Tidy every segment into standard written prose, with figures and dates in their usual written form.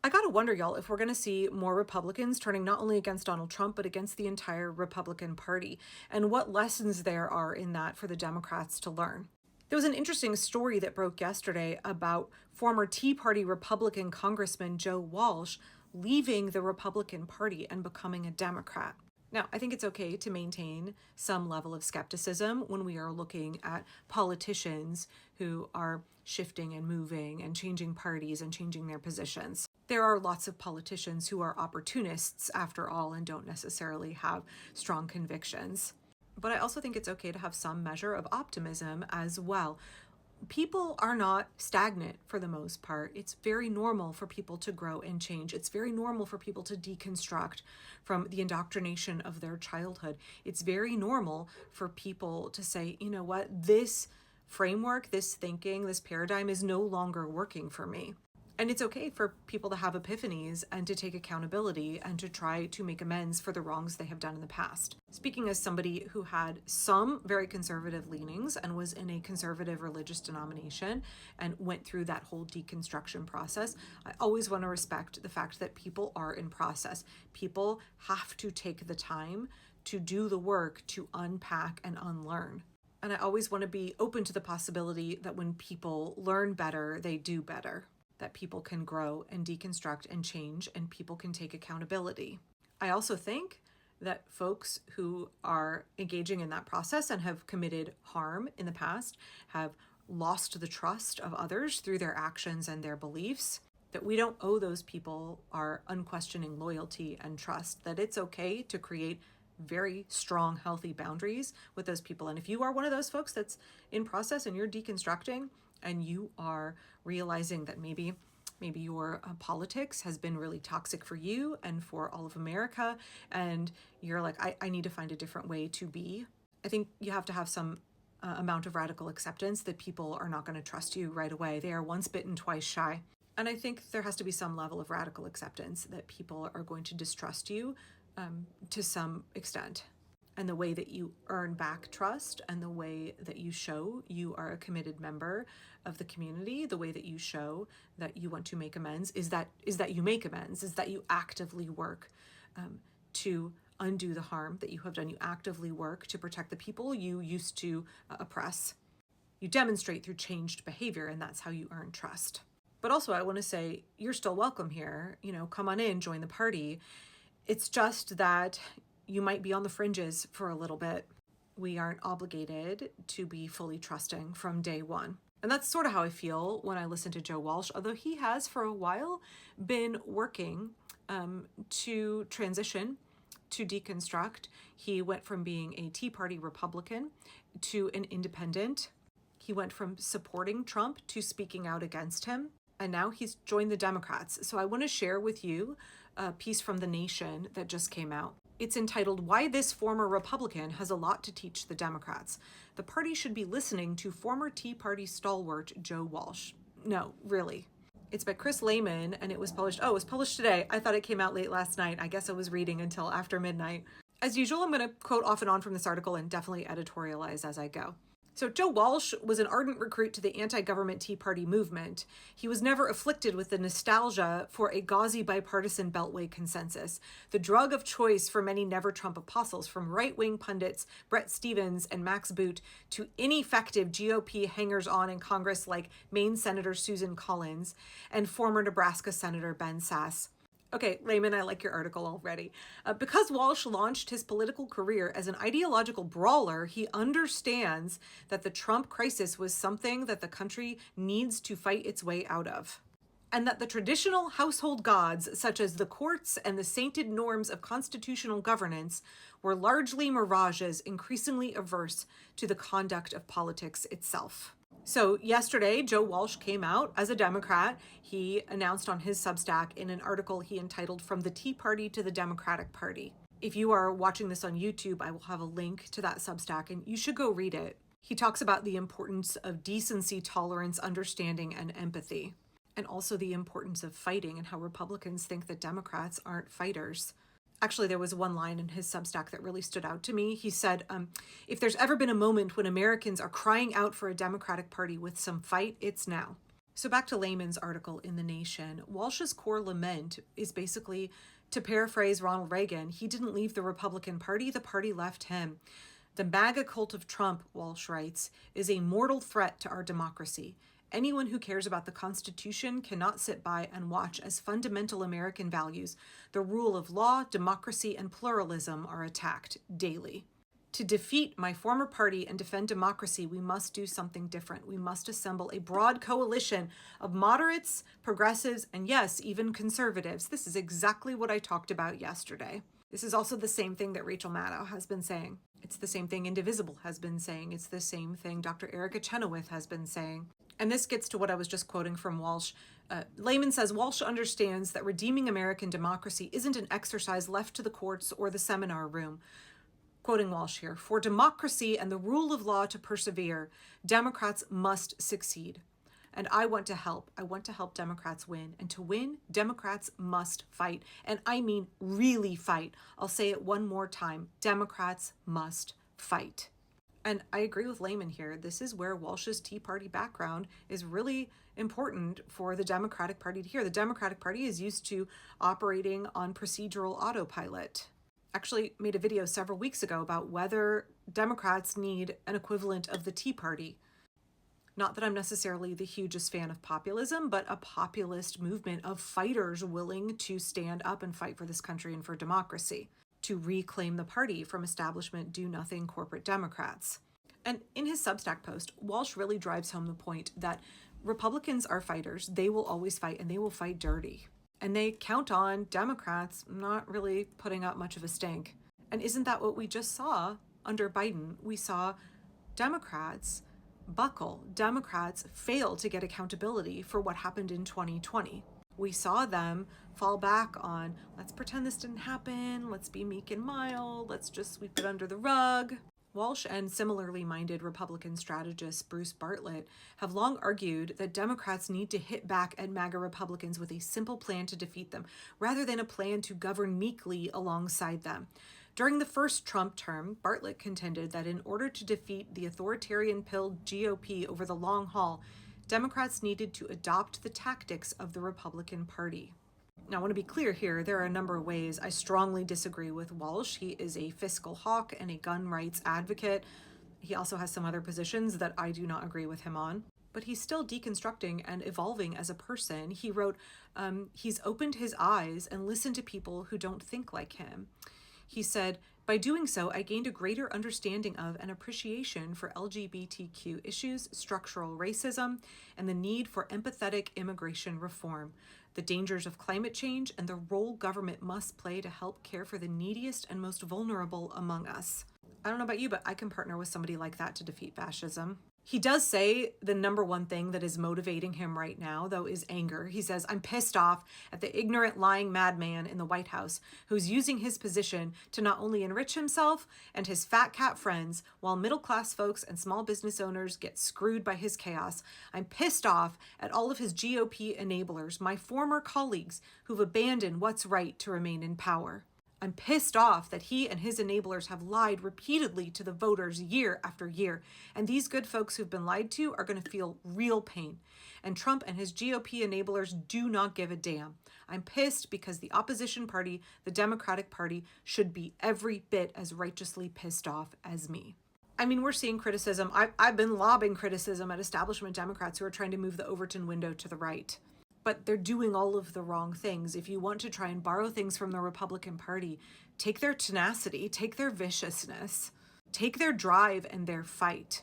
I gotta wonder, y'all, if we're gonna see more Republicans turning not only against Donald Trump, but against the entire Republican Party, and what lessons there are in that for the Democrats to learn. There was an interesting story that broke yesterday about former Tea Party Republican Congressman Joe Walsh leaving the Republican Party and becoming a Democrat. Now, I think it's okay to maintain some level of skepticism when we are looking at politicians who are shifting and moving and changing parties and changing their positions. There are lots of politicians who are opportunists, after all, and don't necessarily have strong convictions. But I also think it's okay to have some measure of optimism as well. People are not stagnant for the most part. It's very normal for people to grow and change. It's very normal for people to deconstruct from the indoctrination of their childhood. It's very normal for people to say, you know what, this framework, this thinking, this paradigm is no longer working for me. And it's okay for people to have epiphanies and to take accountability and to try to make amends for the wrongs they have done in the past. Speaking as somebody who had some very conservative leanings and was in a conservative religious denomination and went through that whole deconstruction process, I always want to respect the fact that people are in process. People have to take the time to do the work to unpack and unlearn. And I always want to be open to the possibility that when people learn better, they do better. That people can grow and deconstruct and change, and people can take accountability. I also think that folks who are engaging in that process and have committed harm in the past, have lost the trust of others through their actions and their beliefs, that we don't owe those people our unquestioning loyalty and trust, that it's okay to create very strong, healthy boundaries with those people. And if you are one of those folks that's in process and you're deconstructing, and you are realizing that maybe your politics has been really toxic for you and for all of America, and you're like, I need to find a different way to be. I think you have to have some amount of radical acceptance that people are not going to trust you right away. They are once bitten, twice shy. And I think there has to be some level of radical acceptance that people are going to distrust you to some extent. And the way that you earn back trust and the way that you show you are a committed member of the community, the way that you show that you want to make amends is that you make amends, is that you actively work to undo the harm that you have done. You actively work to protect the people you used to oppress. You demonstrate through changed behavior, and that's how you earn trust. But also I want to say, you're still welcome here. Come on in, join the party. It's just that you might be on the fringes for a little bit. We aren't obligated to be fully trusting from day one. And that's sort of how I feel when I listen to Joe Walsh, although he has for a while been working to transition, to deconstruct. He went from being a Tea Party Republican to an independent. He went from supporting Trump to speaking out against him. And now he's joined the Democrats. So I want to share with you a piece from The Nation that just came out. It's entitled, "Why This Former Republican Has a Lot to Teach the Democrats. The party should be listening to former Tea Party stalwart Joe Walsh." No, really. It's by Chris Lehman, and it was published today. I thought it came out late last night. I guess I was reading until after midnight. As usual, I'm going to quote off and on from this article and definitely editorialize as I go. So Joe Walsh was an ardent recruit to the anti-government Tea Party movement. He was never afflicted with the nostalgia for a gauzy bipartisan Beltway consensus, the drug of choice for many never-Trump apostles, from right-wing pundits Brett Stevens and Max Boot to ineffective GOP hangers-on in Congress like Maine Senator Susan Collins and former Nebraska Senator Ben Sasse. Okay, Layman, I like your article already. Because Walsh launched his political career as an ideological brawler, he understands that the Trump crisis was something that the country needs to fight its way out of. And that the traditional household gods, such as the courts and the sainted norms of constitutional governance, were largely mirages, increasingly averse to the conduct of politics itself. So yesterday, Joe Walsh came out as a Democrat. He announced on his Substack in an article he entitled "From the Tea Party to the Democratic Party." If you are watching this on YouTube, I will have a link to that Substack, and you should go read it. He talks about the importance of decency, tolerance, understanding, and empathy, and also the importance of fighting and how Republicans think that Democrats aren't fighters. Actually, there was one line in his Substack that really stood out to me. He said, if there's ever been a moment when Americans are crying out for a Democratic Party with some fight, it's now. So back to Lehman's article in The Nation, Walsh's core lament is basically, to paraphrase Ronald Reagan, he didn't leave the Republican Party, the party left him. The MAGA cult of Trump, Walsh writes, is a mortal threat to our democracy. Anyone who cares about the Constitution cannot sit by and watch as fundamental American values, the rule of law, democracy, and pluralism are attacked daily. To defeat my former party and defend democracy, we must do something different. We must assemble a broad coalition of moderates, progressives, and yes, even conservatives. This is exactly what I talked about yesterday. This is also the same thing that Rachel Maddow has been saying. It's the same thing Indivisible has been saying. It's the same thing Dr. Erica Chenoweth has been saying. And this gets to what I was just quoting from Walsh. Lehman says, Walsh understands that redeeming American democracy isn't an exercise left to the courts or the seminar room. Quoting Walsh here, for democracy and the rule of law to persevere, Democrats must succeed. And I want to help. I want to help Democrats win. And to win, Democrats must fight. And I mean really fight. I'll say it one more time. Democrats must fight. And I agree with Lehman here. This is where Walsh's Tea Party background is really important for the Democratic Party to hear. The Democratic Party is used to operating on procedural autopilot. Actually made a video several weeks ago about whether Democrats need an equivalent of the Tea Party. Not that I'm necessarily the hugest fan of populism, but a populist movement of fighters willing to stand up and fight for this country and for democracy, to reclaim the party from establishment do-nothing corporate Democrats. And in his Substack post, Walsh really drives home the point that Republicans are fighters. They will always fight, and they will fight dirty. And they count on Democrats not really putting up much of a stink. And isn't that what we just saw under Biden? We saw Democrats buckle. Democrats fail to get accountability for what happened in 2020. We saw them fall back on, let's pretend this didn't happen, let's be meek and mild, let's just sweep it under the rug. Walsh and similarly minded Republican strategist Bruce Bartlett have long argued that Democrats need to hit back at MAGA Republicans with a simple plan to defeat them, rather than a plan to govern meekly alongside them. During the first Trump term, Bartlett contended that in order to defeat the authoritarian-pilled GOP over the long haul, Democrats needed to adopt the tactics of the Republican Party. Now, I want to be clear here, there are a number of ways I strongly disagree with Walsh. He is a fiscal hawk and a gun rights advocate. He also has some other positions that I do not agree with him on. But he's still deconstructing and evolving as a person. He wrote, he's opened his eyes and listened to people who don't think like him. He said, by doing so, I gained a greater understanding of and appreciation for LGBTQ issues, structural racism, and the need for empathetic immigration reform, the dangers of climate change, and the role government must play to help care for the neediest and most vulnerable among us. I don't know about you, but I can partner with somebody like that to defeat fascism. He does say the number one thing that is motivating him right now, though, is anger. He says, I'm pissed off at the ignorant, lying madman in the White House who's using his position to not only enrich himself and his fat cat friends, while middle-class folks and small business owners get screwed by his chaos. I'm pissed off at all of his GOP enablers, my former colleagues who've abandoned what's right to remain in power. I'm pissed off that he and his enablers have lied repeatedly to the voters year after year, and these good folks who've been lied to are going to feel real pain. And Trump and his GOP enablers do not give a damn. I'm pissed because the opposition party, the Democratic Party, should be every bit as righteously pissed off as me. I mean, we're seeing criticism. I've been lobbing criticism at establishment Democrats who are trying to move the Overton window to the right. But they're doing all of the wrong things. If you want to try and borrow things from the Republican Party, take their tenacity, take their viciousness, take their drive and their fight.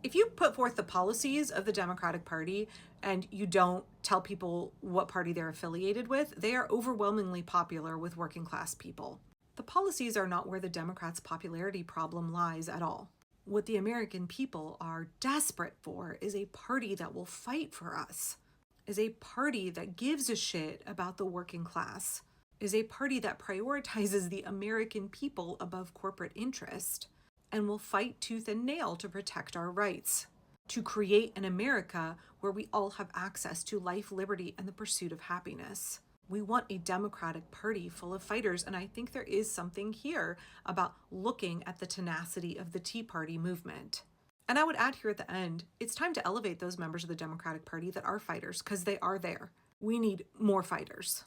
If you put forth the policies of the Democratic Party and you don't tell people what party they're affiliated with, they are overwhelmingly popular with working class people. The policies are not where the Democrats' popularity problem lies at all. What the American people are desperate for is a party that will fight for us, is a party that gives a shit about the working class, is a party that prioritizes the American people above corporate interest, and will fight tooth and nail to protect our rights, to create an America where we all have access to life, liberty, and the pursuit of happiness. We want a Democratic Party full of fighters, and I think there is something here about looking at the tenacity of the Tea Party movement. And I would add here at the end, it's time to elevate those members of the Democratic Party that are fighters, because they are there. We need more fighters.